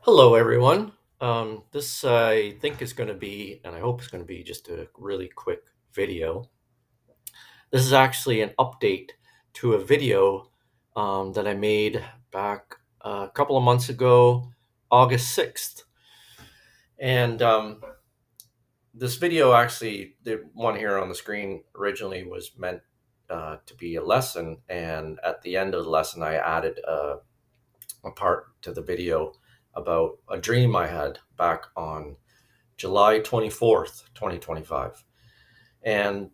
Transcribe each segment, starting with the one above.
Hello, everyone. This I think is going to be, and I hope it's going to be just a really quick video. This is actually an update to a video that I made back a couple of months ago, August 6th. And this video, actually, the one here on the screen originally was meant to be a lesson. And at the end of the lesson, I added a part to the video about a dream I had back on July 24th, 2025. And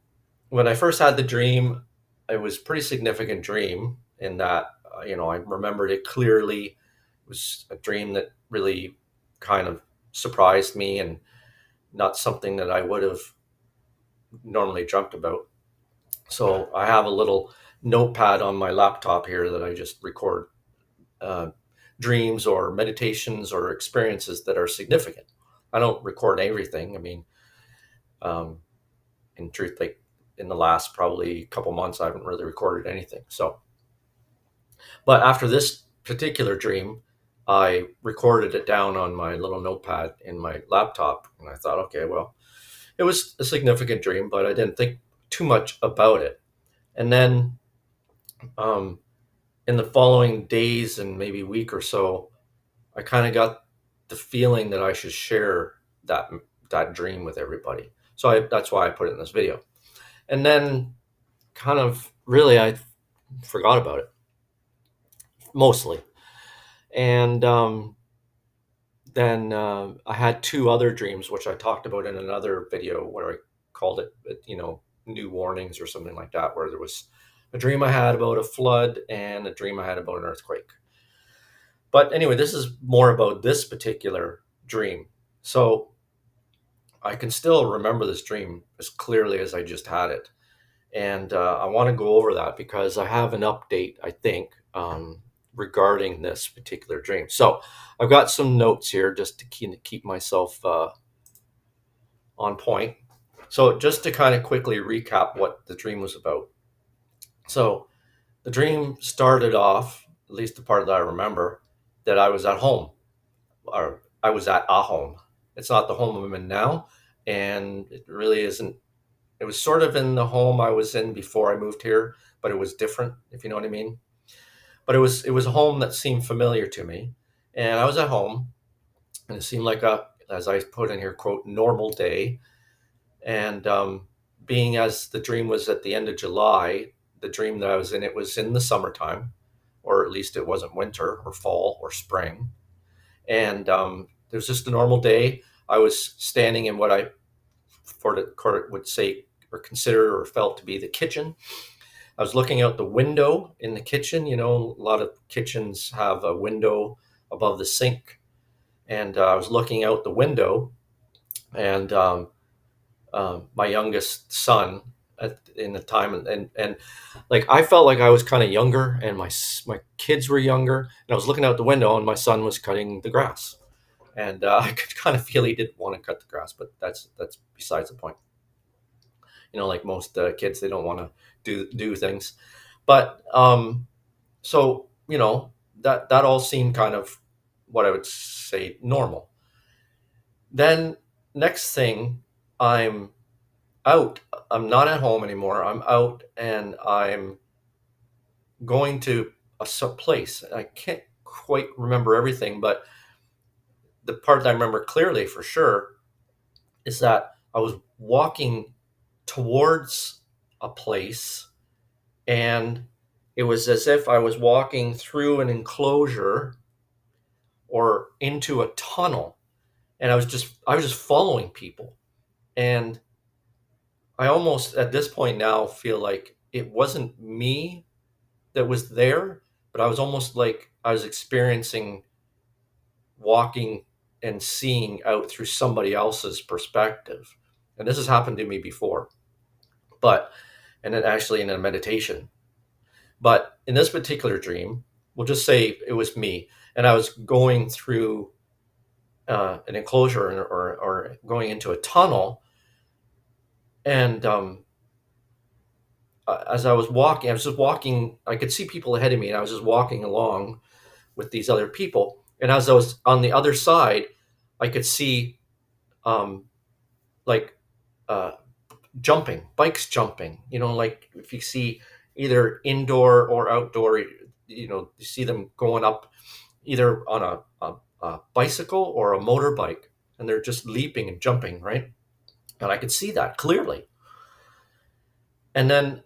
when I first had the dream, it was a pretty significant dream in that, I remembered it clearly. It was a dream that really kind of surprised me and not something that I would have normally dreamt about. So I have a little notepad on my laptop here that I just record uh, dreams or meditations or experiences that are significant. I don't record everything. I mean, um, in truth, like in the last probably couple months, I haven't really recorded anything. So, but after this particular dream, I recorded it down on my little notepad in my laptop, and I thought, okay, well, it was a significant dream, but I didn't think too much about it. And then, um, in the following days and maybe week or so, I kind of got the feeling that I should share that dream with everybody. So that's why I put it in this video. And then, kind of, really, I forgot about it mostly. And then I had two other dreams, which I talked about in another video where I called it, new warnings or something like that, where there was a dream I had about a flood and a dream I had about an earthquake. But anyway, this is more about this particular dream. So I can still remember this dream as clearly as I just had it. And I want to go over that because I have an update, I think, regarding this particular dream. So I've got some notes here just to keep myself on point. So just to kind of quickly recap what the dream was about. So the dream started off, at least the part that I remember, that I was at home, or I was at a home. It's not the home I'm in now, and it really isn't. It was sort of in the home I was in before I moved here, but it was different, if you know what I mean. But it was a home that seemed familiar to me, and I was at home, and it seemed like a, as I put in here, quote, normal day. And being as the dream was at the end of July, the dream that I was in, it was in the summertime, or at least it wasn't winter or fall or spring. And it was just a normal day. I was standing in what I for the court would say or consider or felt to be the kitchen. I was looking out the window in the kitchen. You know, a lot of kitchens have a window above the sink, and I was looking out the window, and my youngest son in the time, and like I felt like I was kind of younger, and my kids were younger, and I was looking out the window, and my son was cutting the grass, and I could kind of feel he didn't want to cut the grass, but that's besides the point. Like most kids, they don't want to do things, but so that all seemed kind of what I would say normal. Then next thing, I'm out. I'm not at home anymore. I'm out, and I'm going to a place. I can't quite remember everything, but the part that I remember clearly for sure is that I was walking towards a place, and it was as if I was walking through an enclosure or into a tunnel, and I was just following people. And I almost at this point now feel like it wasn't me that was there, but I was almost like I was experiencing walking and seeing out through somebody else's perspective. And this has happened to me before, but and then actually in a meditation. But in this particular dream, we'll just say it was me, and I was going through an enclosure, or going into a tunnel, and as I was walking, I was just walking. I could see people ahead of me, and I was just walking along with these other people. And as I was on the other side, I could see um, like uh, jumping, bikes jumping. Like if you see either indoor or outdoor, you see them going up either on a bicycle or a motorbike, and they're just leaping and jumping, right? And I could see that clearly. And then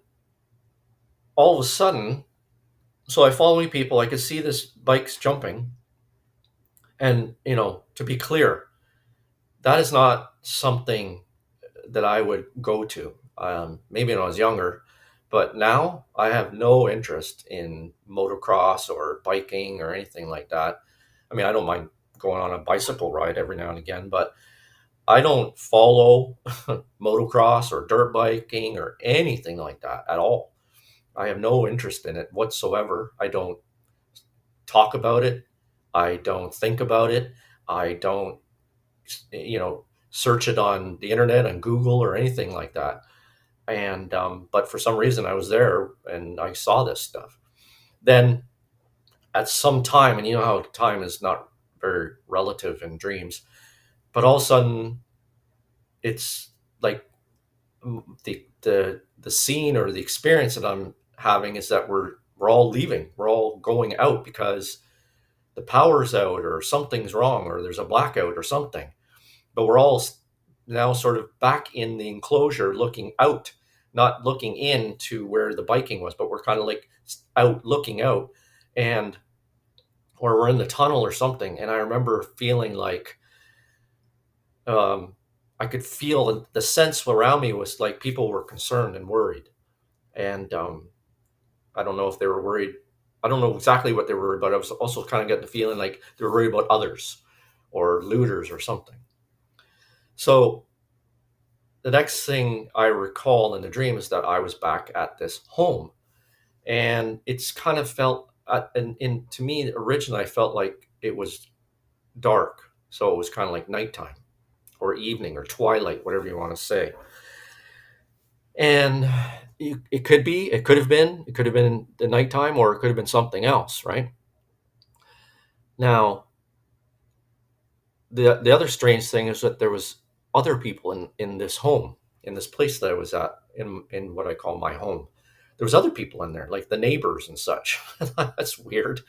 all of a sudden, so I following people, I could see this bikes jumping, and to be clear, that is not something that I would go to. Maybe when I was younger, but now I have no interest in motocross or biking or anything like that. I mean, I don't mind going on a bicycle ride every now and again, but I don't follow motocross or dirt biking or anything like that at all. I have no interest in it whatsoever. I don't talk about it. I don't think about it. I don't, search it on the internet, on Google, or anything like that. And but for some reason, I was there and I saw this stuff. Then at some time, and you know how time is not very relative in dreams, but all of a sudden, it's like the scene or the experience that I'm having is that we're all leaving, we're all going out because the power's out or something's wrong or there's a blackout or something. But we're all now sort of back in the enclosure looking out, not looking into where the biking was, but we're kind of like out looking out, and or we're in the tunnel or something. And I remember feeling like I could feel the sense around me was like people were concerned and worried. And I don't know if they were worried. I don't know exactly what they were worried about. I was also kind of getting the feeling like they were worried about others or looters or something. So the next thing I recall in the dream is that I was back at this home, and it's kind of felt, and to me, originally, I felt like it was dark, so it was kind of like nighttime or evening or twilight, whatever you want to say. And it could have been the nighttime, or it could have been something else, right? Now, the other strange thing is that there was other people in this home, in this place that I was at, in what I call my home. There was other people in there, like the neighbors and such. That's weird.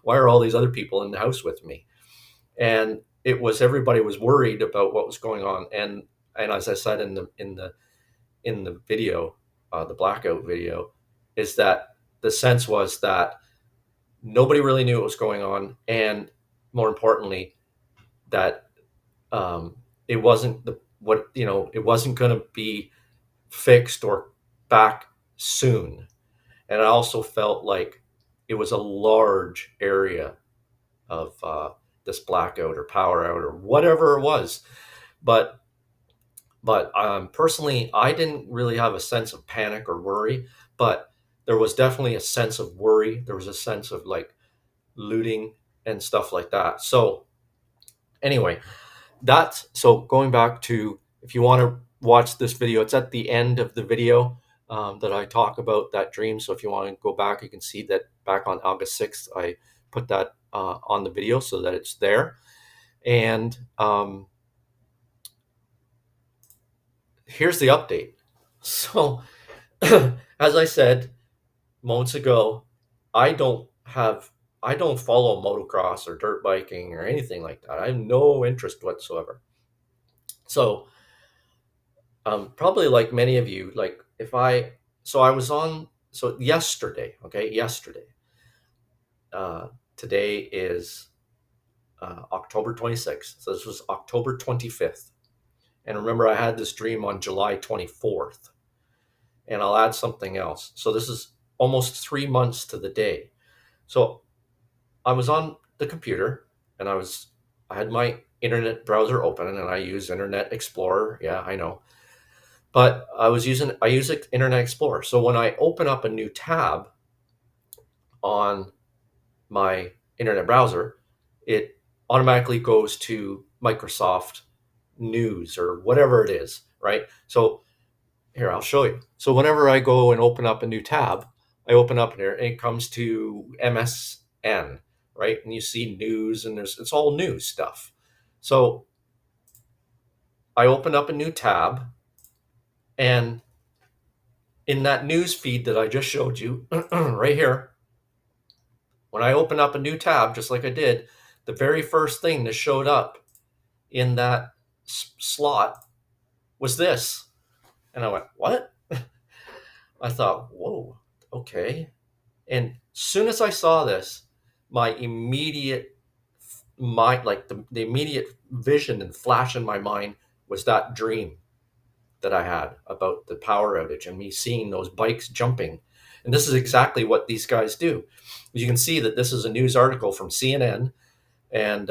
Why are all these other people in the house with me? And it was, everybody was worried about what was going on. And as I said in the video, the blackout video, is that the sense was that nobody really knew what was going on, and more importantly, that it wasn't it wasn't going to be fixed or back soon. And I also felt like it was a large area of this blackout or power out or whatever it was. But personally, I didn't really have a sense of panic or worry, but there was definitely a sense of worry. There was a sense of like looting and stuff like that. So anyway, so going back to, if you want to watch this video, it's at the end of the video that I talk about that dream. So if you want to go back, you can see that back on August 6th, I put that on the video so that it's there. And here's the update. So as I said moments ago, I don't follow motocross or dirt biking or anything like that. I have no interest whatsoever. So probably like many of you, like if I, so I was on, so yesterday, okay, yesterday, uh, today is October 26th. So this was October 25th. And remember, I had this dream on July 24th. And I'll add something else. So this is almost 3 months to the day. So I was on the computer, and I had my internet browser open, and I use Internet Explorer. Yeah, I know. But I use Internet Explorer. So when I open up a new tab on my internet browser, it automatically goes to Microsoft News or whatever it is, right? So here, I'll show you. So whenever I go and open up a new tab, I open up here and it comes to MSN, right? And you see news, and it's all news stuff. So I open up a new tab, and in that news feed that I just showed you right here, when I open up a new tab, just like I did, the very first thing that showed up in that slot was this. And I went, what? I thought, whoa, okay. And as soon as I saw this, my immediate the immediate vision and flash in my mind was that dream that I had about the power outage and me seeing those bikes jumping. And this is exactly what these guys do. You can see that this is a news article from CNN, and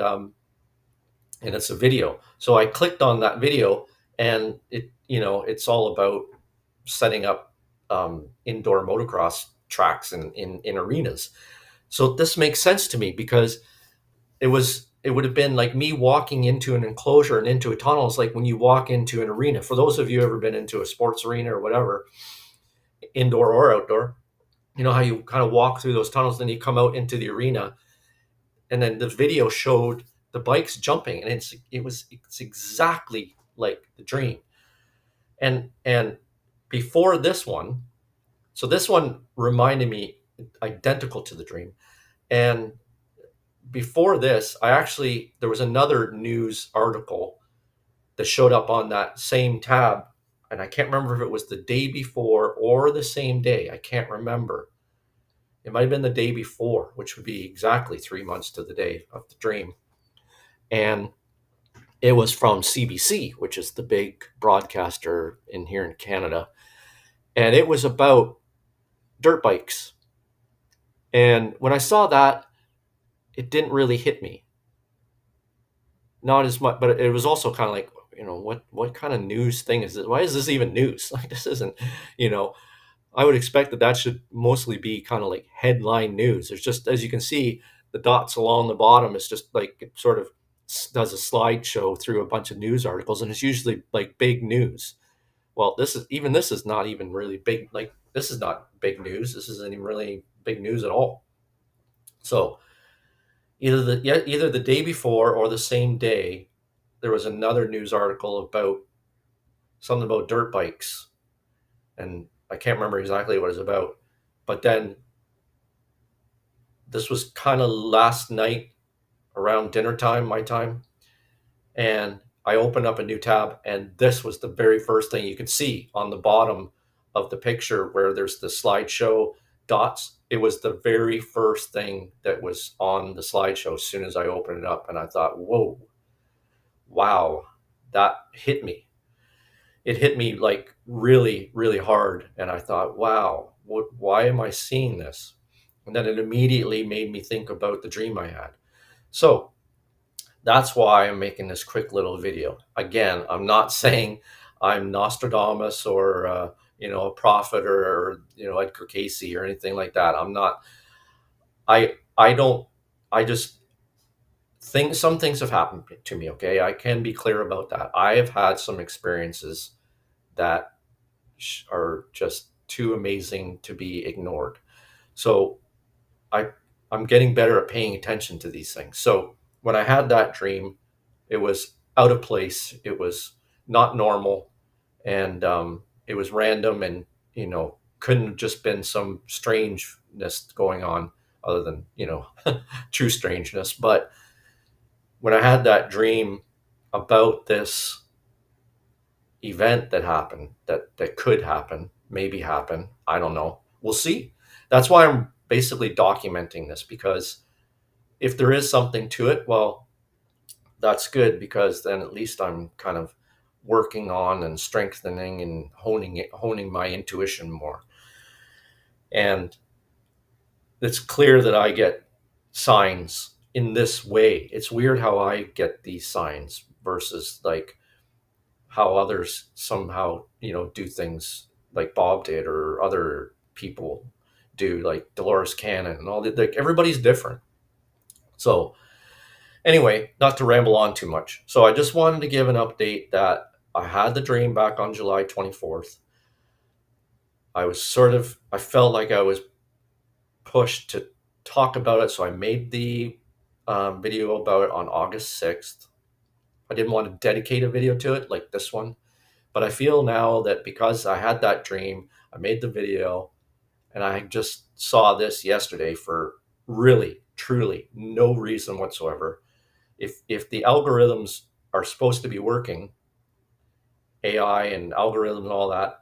it's a video. So I clicked on that video, and it's all about setting up indoor motocross tracks in arenas. So this makes sense to me, because it would have been like me walking into an enclosure and into a tunnel. It's like when you walk into an arena. For those of you who ever been into a sports arena or whatever, indoor or outdoor, you know how you kind of walk through those tunnels, then you come out into the arena, and then the video showed the bikes jumping, and it's exactly like the dream. And before this one, so this one reminded me identical to the dream. And before this, there was another news article that showed up on that same tab, and I can't remember if it was the day before or the same day. I can't remember. It might have been the day before, which would be exactly 3 months to the day of the dream. And it was from CBC, which is the big broadcaster here in Canada. And it was about dirt bikes. And when I saw that, it didn't really hit me. Not as much, but it was also kind of like, what kind of news thing is this? Why is this even news? Like, this isn't, you know, I would expect that should mostly be kind of like headline news. There's just, as you can see, the dots along the bottom is just like, it sort of does a slideshow through a bunch of news articles, and it's usually like big news. Well, this is not even really big. Like, this is not big news. This isn't even really big news at all. So either the day before or the same day, there was another news article about something about dirt bikes, and I can't remember exactly what it was about. But then this was kind of last night around dinner time, my time, and I opened up a new tab, and this was the very first thing you could see on the bottom of the picture where there's the slideshow dots. It was the very first thing that was on the slideshow as soon as I opened it up, and I thought, whoa, wow, that hit me. It hit me like really, really hard, and I thought, wow, why am I seeing this? And then it immediately made me think about the dream I had. So that's why I'm making this quick little video. Again, I'm not saying I'm Nostradamus or a prophet, or Edgar Casey or anything like that. I'm not. I don't. I just think some things have happened to me. Okay, I can be clear about that. I have had some experiences that are just too amazing to be ignored. So I I'm getting better at paying attention to these things. So when I had that dream, it was out of place. It was not normal, and it was random, and couldn't have just been some strangeness going on, other than true strangeness. But when I had that dream about this event that happened, that could happen, maybe happen, I don't know. We'll see. That's why I'm basically documenting this, because if there is something to it, well, that's good, because then at least I'm kind of working on and strengthening and honing my intuition more. And it's clear that I get signs in this way. It's weird how I get these signs versus like how others somehow, do things like Bob did, or other people do, like Dolores Cannon and all that. Like, everybody's different. So anyway, not to ramble on too much. So I just wanted to give an update that I had the dream back on July 24th. I felt like I was pushed to talk about it. So I made the video about it on August 6th. I didn't want to dedicate a video to it like this one, but I feel now that because I had that dream, I made the video, and I just saw this yesterday for really, truly no reason whatsoever. If the algorithms are supposed to be working, AI and algorithms and all that,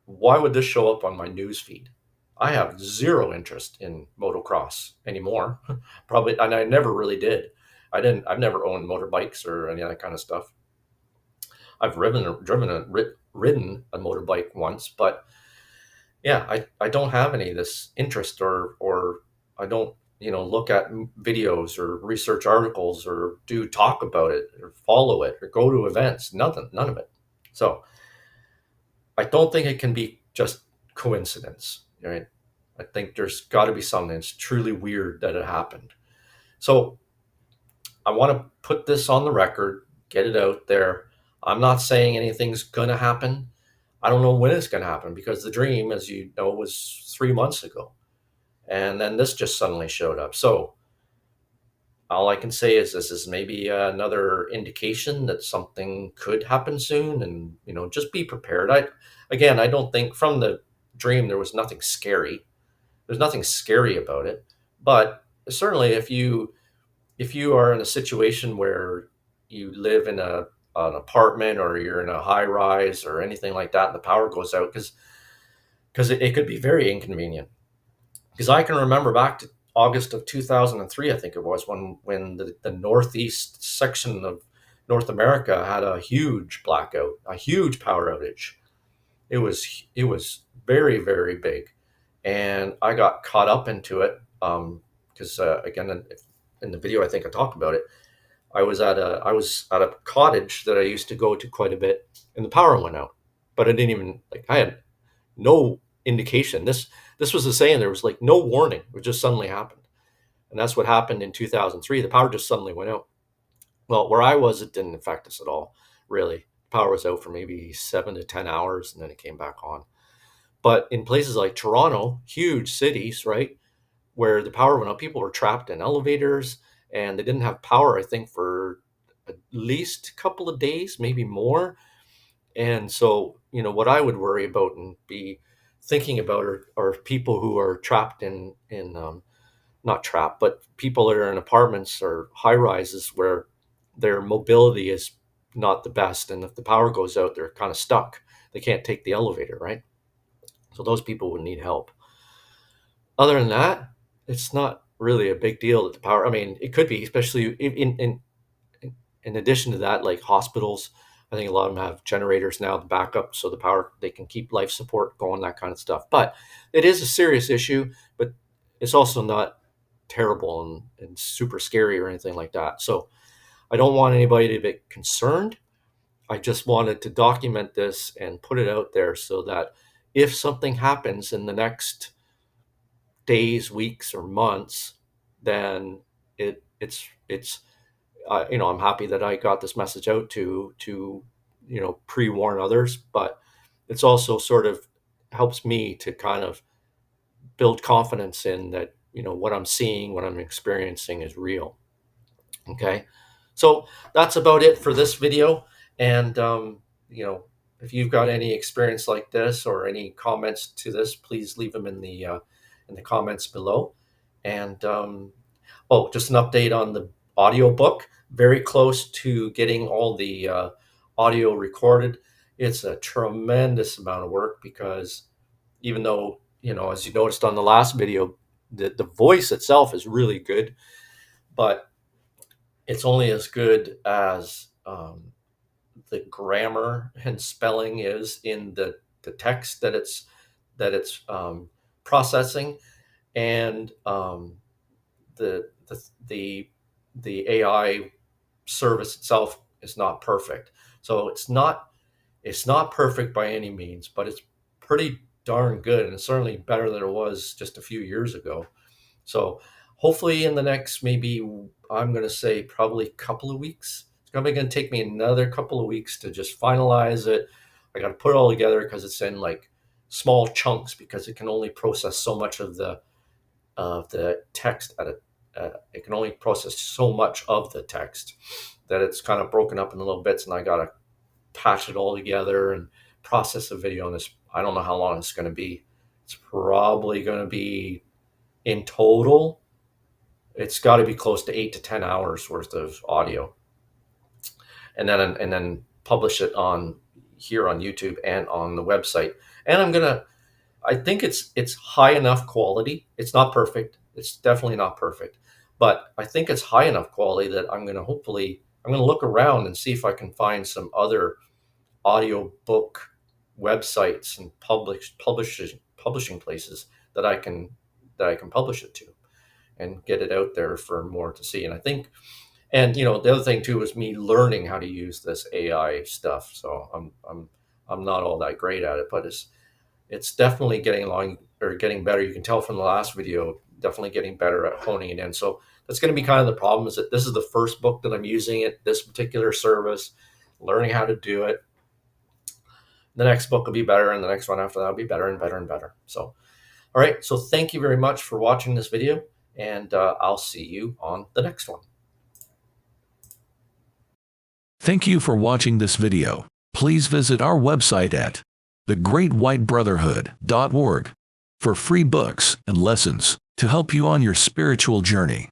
why would this show up on my news feed? I have zero interest in motocross anymore. Probably, and I never really did. I've never owned motorbikes or any of that kind of stuff. I've ridden a motorbike once, but yeah, I don't have any of this interest, or I don't, look at videos or research articles or do talk about it or follow it or go to events. Nothing, none of it. So I don't think it can be just coincidence, right? I think there's got to be something. It's truly weird that it happened. So I want to put this on the record, get it out there. I'm not saying anything's going to happen. I don't know when it's going to happen because the dream, as you know, was 3 months ago. And then this just suddenly showed up. So all I can say is this is maybe another indication that something could happen soon, and just be prepared. I don't think from the dream there was nothing scary. There's nothing scary about it, but certainly if you are in a situation where you live in an apartment or you're in a high rise or anything like that, and the power goes out, because it could be very inconvenient. Because I can remember back to August of 2003, I think it was, when the northeast section of North America had a huge blackout, a huge power outage. It was very, very big, and I got caught up into it because again, in the video, I think I talked about it. I was at a cottage that I used to go to quite a bit, and the power went out, but I didn't even like. I had no indication. This was the saying. There was like no warning. It just suddenly happened, and that's what happened in 2003. The power just suddenly went out. Well, where I was, it didn't affect us at all. Really, power was out for maybe 7 to 10 hours, and then it came back on. But in places like Toronto, huge cities, right, where the power went out, people were trapped in elevators, and they didn't have power. I think for at least a couple of days, maybe more. And so, what I would worry about and be thinking about are people who are trapped in not trapped, but people that are in apartments or high rises where their mobility is not the best. And if the power goes out, they're kind of stuck. They can't take the elevator, right? So those people would need help. Other than that, it's not really a big deal that the power, I mean, it could be, especially in addition to that, like hospitals. I think a lot of them have generators now, the backup, so the power, they can keep life support going, that kind of stuff. But it is a serious issue, but it's also not terrible and super scary or anything like that. So I don't want anybody to be concerned. I just wanted to document this and put it out there so that if something happens in the next days, weeks, or months, then it's I'm happy that I got this message out to pre-warn others, but it's also sort of helps me to kind of build confidence in that what I'm seeing, what I'm experiencing is real. Okay, so that's about it for this video, and if you've got any experience like this or any comments to this, please leave them in the comments below. And oh, just an update on the audio book. Very close to getting all the audio recorded. It's a tremendous amount of work because even though, as you noticed on the last video, the voice itself is really good, but it's only as good as the grammar and spelling is in the text that it's processing, and the the AI service itself is not perfect. So it's not perfect by any means, but it's pretty darn good, and it's certainly better than it was just a few years ago. So hopefully in the next, maybe I'm going to say probably a couple of weeks. It's going to take me another couple of weeks to just finalize it. I got to put it all together because it's in like small chunks, because it can only process so much of the of the text at it can only process so much of the text that it's kind of broken up into little bits, and I got to patch it all together and process the video on this. I don't know how long it's going to be. It's probably going to be, in total, it's got to be close to 8 to 10 hours worth of audio, and then publish it on here on YouTube and on the website. And I think it's high enough quality. It's not perfect. It's definitely not perfect, but I think it's high enough quality that I'm going to look around and see if I can find some other audio book websites and publishing places that I can publish it to and get it out there for more to see. And I think, and the other thing too is me learning how to use this AI stuff. So I'm not all that great at it, but it's definitely getting along or getting better. You can tell from the last video, definitely getting better at honing it in. So that's going to be kind of the problem, is that this is the first book that I'm using it, this particular service, learning how to do it. The next book will be better, and the next one after that will be better and better and better. So, all right. So thank you very much for watching this video, and I'll see you on the next one. Thank you for watching this video. Please visit our website at thegreatwhitebrotherhood.org for free books and lessons to help you on your spiritual journey.